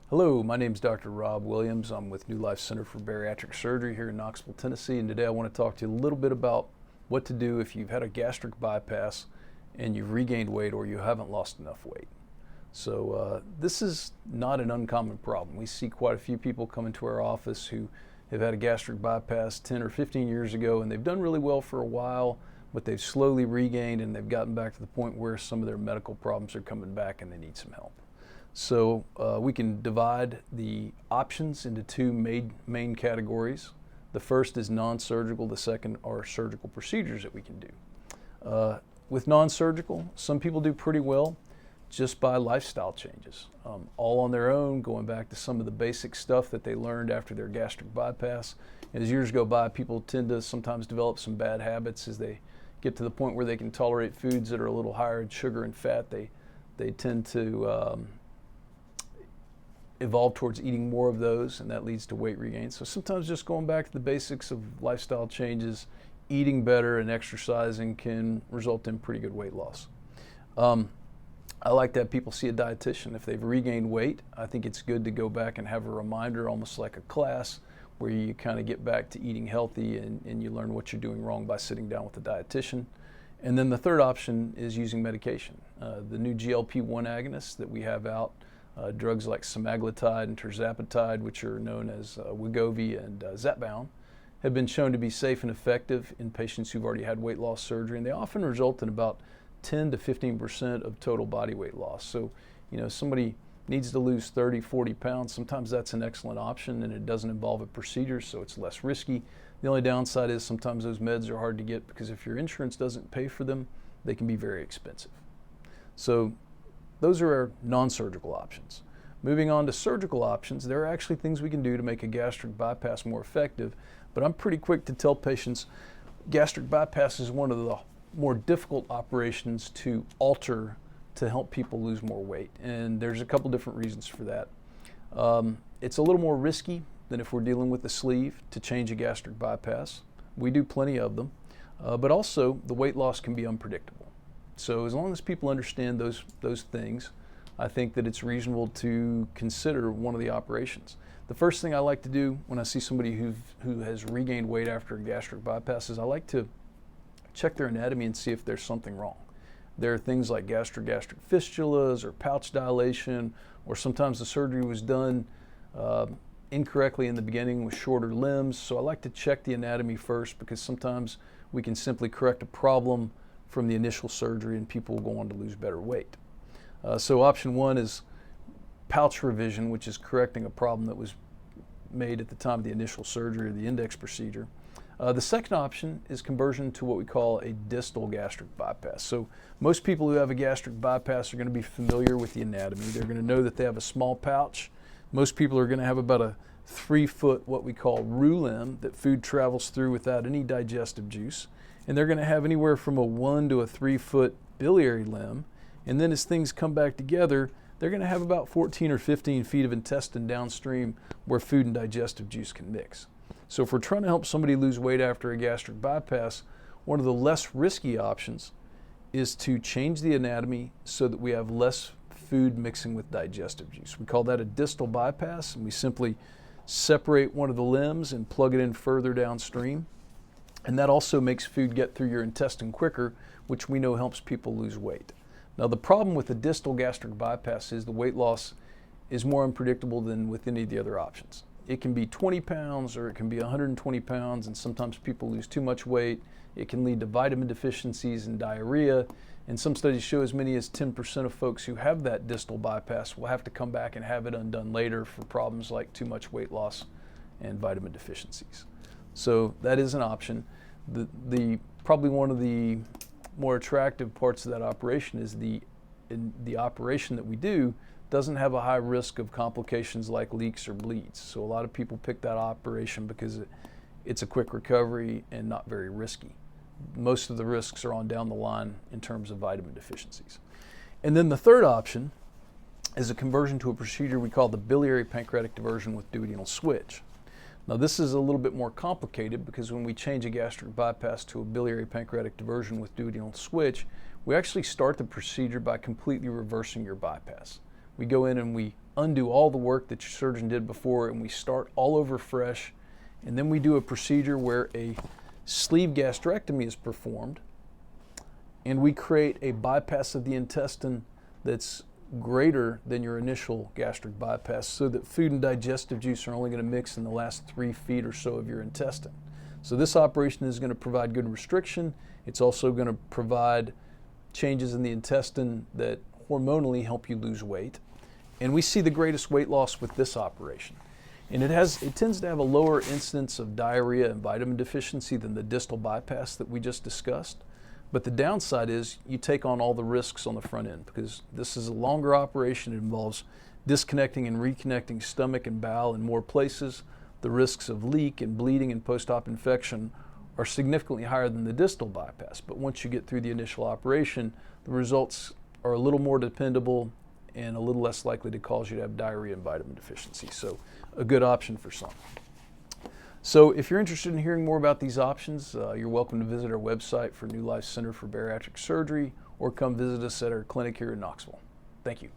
Hello, my name is Dr. Rob Williams. I'm with New Life Center for Bariatric Surgery here in Knoxville, Tennessee, and today I want to talk to you a little bit about what to do if you've had a gastric bypass and you've regained weight or you haven't lost enough weight. So this is not an uncommon problem. We see quite a few people come into our office who have had a gastric bypass 10 or 15 years ago, and they've done really well for a while, but they've slowly regained and they've gotten back to the point where some of their medical problems are coming back and they need some help. So we can divide the options into two main categories. The first is non-surgical, the second are surgical procedures that we can do. With non-surgical, some people do pretty well just by lifestyle changes, all on their own, going back to some of the basic stuff that they learned after their gastric bypass. And as years go by, people tend to sometimes develop some bad habits as they get to the point where they can tolerate foods that are a little higher in sugar and fat. They tend to evolve towards eating more of those, and that leads to weight regain. So sometimes just going back to the basics of lifestyle changes, eating better and exercising can result in pretty good weight loss. I like to have people see a dietitian. If they've regained weight, I think it's good to go back and have a reminder, almost like a class, where you kind of get back to eating healthy and you learn what you're doing wrong by sitting down with a dietitian. And then the third option is using medication. The new GLP-1 agonists that we have out, drugs like semaglutide and tirzepatide, which are known as Wegovy and Zepbound, have been shown to be safe and effective in patients who've already had weight loss surgery, and they often result in about 10 to 15% of total body weight loss. So, somebody needs to lose 30, 40 pounds. Sometimes that's an excellent option, and it doesn't involve a procedure, so it's less risky. The only downside is sometimes those meds are hard to get because if your insurance doesn't pay for them, they can be very expensive. So those are our non-surgical options. Moving on to surgical options, there are actually things we can do to make a gastric bypass more effective, but I'm pretty quick to tell patients gastric bypass is one of the more difficult operations to alter to help people lose more weight, and there's a couple different reasons for that. It's a little more risky than if we're dealing with the sleeve to change a gastric bypass. We do plenty of them, but also the weight loss can be unpredictable. So as long as people understand those things, I think that it's reasonable to consider one of the operations. The first thing I like to do when I see somebody who has regained weight after a gastric bypass is I like to check their anatomy and see if there's something wrong. There are things like gastric fistulas or pouch dilation, or sometimes the surgery was done incorrectly in the beginning with shorter limbs. So I like to check the anatomy first because sometimes we can simply correct a problem from the initial surgery and people will go on to lose better weight. So option one is pouch revision, which is correcting a problem that was made at the time of the initial surgery or the index procedure. The second option is conversion to what we call a distal gastric bypass. So most people who have a gastric bypass are going to be familiar with the anatomy. They're going to know that they have a small pouch. Most people are going to have about a 3-foot what we call roux limb that food travels through without any digestive juice. And they're going to have anywhere from a 1 to a 3-foot biliary limb. And then as things come back together, they're going to have about 14 or 15 feet of intestine downstream where food and digestive juice can mix. So if we're trying to help somebody lose weight after a gastric bypass, one of the less risky options is to change the anatomy so that we have less food mixing with digestive juice. We call that a distal bypass, and we simply separate one of the limbs and plug it in further downstream. And that also makes food get through your intestine quicker, which we know helps people lose weight. Now the problem with the distal gastric bypass is the weight loss is more unpredictable than with any of the other options. It can be 20 pounds or it can be 120 pounds, and sometimes people lose too much weight. It can lead to vitamin deficiencies and diarrhea, and some studies show as many as 10% of folks who have that distal bypass will have to come back and have it undone later for problems like too much weight loss and vitamin deficiencies. So that is an option. Probably one of the more attractive parts of that operation is the operation that we do doesn't have a high risk of complications like leaks or bleeds. So a lot of people pick that operation because it's a quick recovery and not very risky. Most of the risks are on down the line in terms of vitamin deficiencies. And then the third option is a conversion to a procedure we call the biliary pancreatic diversion with duodenal switch. Now this is a little bit more complicated because when we change a gastric bypass to a biliary pancreatic diversion with duodenal switch, we actually start the procedure by completely reversing your bypass. We go in and we undo all the work that your surgeon did before, and we start all over fresh. And then we do a procedure where a sleeve gastrectomy is performed, and we create a bypass of the intestine that's greater than your initial gastric bypass, so that food and digestive juice are only going to mix in the last 3 feet or so of your intestine. So this operation is going to provide good restriction. It's also going to provide changes in the intestine that hormonally help you lose weight. And we see the greatest weight loss with this operation. And it tends to have a lower incidence of diarrhea and vitamin deficiency than the distal bypass that we just discussed. But the downside is you take on all the risks on the front end, because this is a longer operation. It involves disconnecting and reconnecting stomach and bowel in more places. The risks of leak and bleeding and post-op infection are significantly higher than the distal bypass. But once you get through the initial operation, the results are a little more dependable and a little less likely to cause you to have diarrhea and vitamin deficiency. So a good option for some. So if you're interested in hearing more about these options, you're welcome to visit our website for New Life Center for Bariatric Surgery, or come visit us at our clinic here in Knoxville. Thank you.